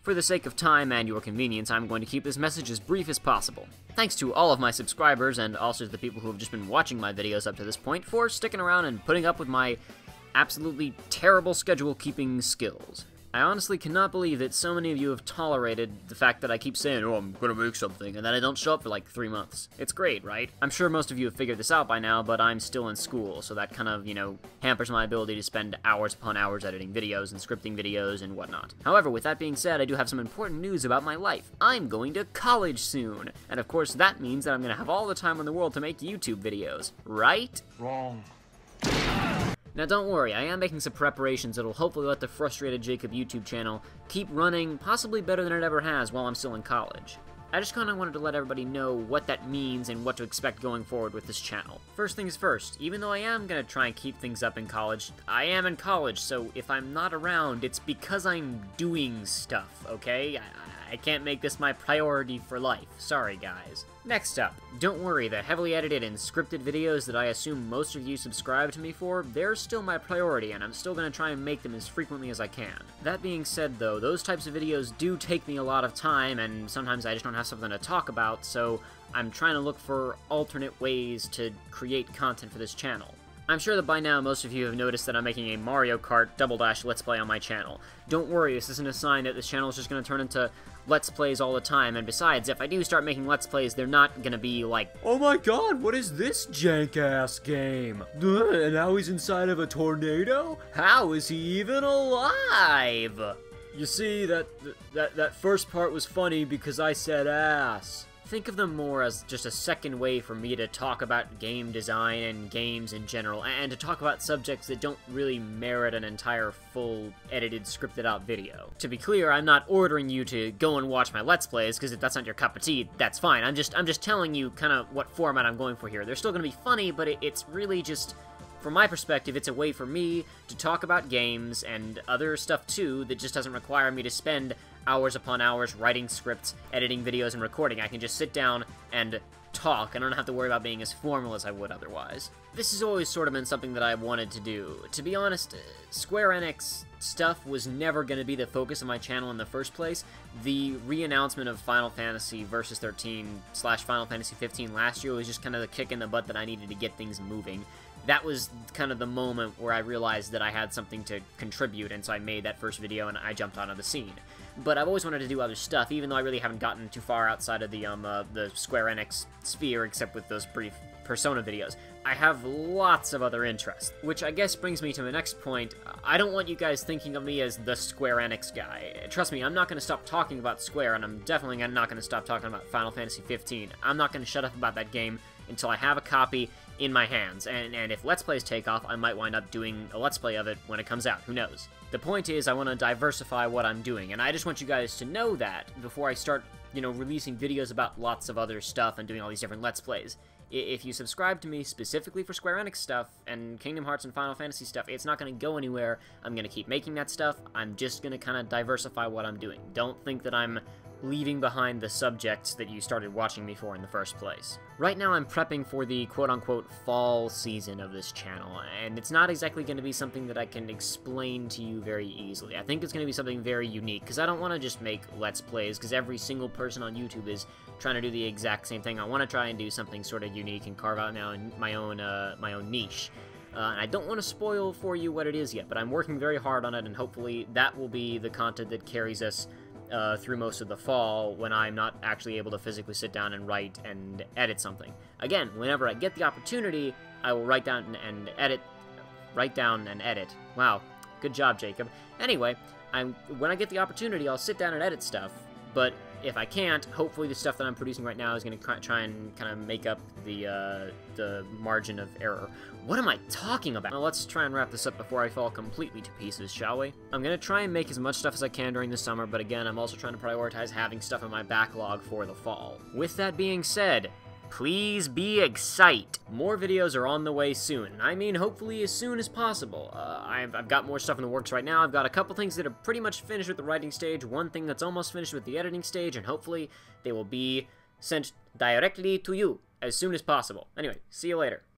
For the sake of time and your convenience, I'm going to keep this message as brief as possible. Thanks to all of my subscribers, and also to the people who have just been watching my videos up to this point, for sticking around and putting up with my absolutely terrible schedule-keeping skills. I honestly cannot believe that so many of you have tolerated the fact that I keep saying, oh, I'm gonna make something, and then I don't show up for like 3 months. It's great, right? I'm sure most of you have figured this out by now, but I'm still in school, so that kind of, hampers my ability to spend hours upon hours editing videos and scripting videos and whatnot. However, with that being said, I do have some important news about my life. I'm going to college soon, and of course that means that I'm gonna have all the time in the world to make YouTube videos, right? Wrong. Now don't worry, I am making some preparations that'll hopefully let the Frustrated Jacob YouTube channel keep running possibly better than it ever has while I'm still in college. I just kinda wanted to let everybody know what that means and what to expect going forward with this channel. First things first, even though I am gonna try and keep things up in college, I am in college, so if I'm not around, it's because I'm doing stuff, okay? I can't make this my priority for life. Sorry, guys. Next up, don't worry, the heavily edited and scripted videos that I assume most of you subscribe to me for, they're still my priority, and I'm still gonna try and make them as frequently as I can. That being said, though, those types of videos do take me a lot of time, and sometimes I just don't have something to talk about, so I'm trying to look for alternate ways to create content for this channel. I'm sure that by now most of you have noticed that I'm making a Mario Kart Double Dash Let's Play on my channel. Don't worry, this isn't a sign that this channel is just going to turn into Let's Plays all the time, and besides, if I do start making Let's Plays, they're not going to be like, oh my god, what is this jank-ass game? And now he's inside of a tornado? How is he even alive? You see, that first part was funny because I said ass. Think of them more as just a second way for me to talk about game design and games in general, and to talk about subjects that don't really merit an entire full, edited, scripted out video. To be clear, I'm not ordering you to go and watch my Let's Plays, because if that's not your cup of tea, that's fine. I'm just telling you kind of what format I'm going for here. They're still going to be funny, but it's really just, from my perspective, it's a way for me to talk about games and other stuff too that just doesn't require me to spend hours upon hours writing scripts, editing videos, and recording. I can just sit down and talk, and I don't have to worry about being as formal as I would otherwise. This has always sort of been something that I wanted to do. To be honest, Square Enix stuff was never going to be the focus of my channel in the first place. The re-announcement of Final Fantasy Versus 13/Final Fantasy 15 last year was just kind of the kick in the butt that I needed to get things moving. That was kind of the moment where I realized that I had something to contribute, and so I made that first video and I jumped onto the scene. But I've always wanted to do other stuff, even though I really haven't gotten too far outside of the Square Enix sphere, except with those brief Persona videos. I have lots of other interests, which I guess brings me to the next point. I don't want you guys thinking of me as the Square Enix guy. Trust me, I'm not going to stop talking about Square, and I'm definitely not going to stop talking about Final Fantasy 15. I'm not going to shut up about that game until I have a copy in my hands, and if Let's Plays take off, I might wind up doing a Let's Play of it when it comes out, who knows. The point is, I want to diversify what I'm doing, and I just want you guys to know that before I start, releasing videos about lots of other stuff and doing all these different Let's Plays. If you subscribe to me specifically for Square Enix stuff and Kingdom Hearts and Final Fantasy stuff, it's not going to go anywhere. I'm going to keep making that stuff. I'm just going to kind of diversify what I'm doing. Don't think that I'm leaving behind the subjects that you started watching me for in the first place. Right now I'm prepping for the quote-unquote fall season of this channel, and it's not exactly going to be something that I can explain to you very easily. I think it's going to be something very unique, because I don't want to just make Let's Plays, because every single person on YouTube is trying to do the exact same thing. I want to try and do something sort of unique and carve out my own niche. And I don't want to spoil for you what it is yet, but I'm working very hard on it, and hopefully that will be the content that carries us through most of the fall, when I'm not actually able to physically sit down and write and edit something. Again, whenever I get the opportunity, I will write down and edit. Wow, good job, Jacob. Anyway, when I get the opportunity, I'll sit down and edit stuff, but if I can't, hopefully the stuff that I'm producing right now is going to try and kind of make up the margin of error. What am I talking about? Well, let's try and wrap this up before I fall completely to pieces, shall we? I'm going to try and make as much stuff as I can during the summer, but again, I'm also trying to prioritize having stuff in my backlog for the fall. With that being said, please be excited. More videos are on the way soon. I mean, hopefully as soon as possible. I've got more stuff in the works right now. I've got a couple things that are pretty much finished with the writing stage, one thing that's almost finished with the editing stage, and hopefully they will be sent directly to you as soon as possible. Anyway, see you later.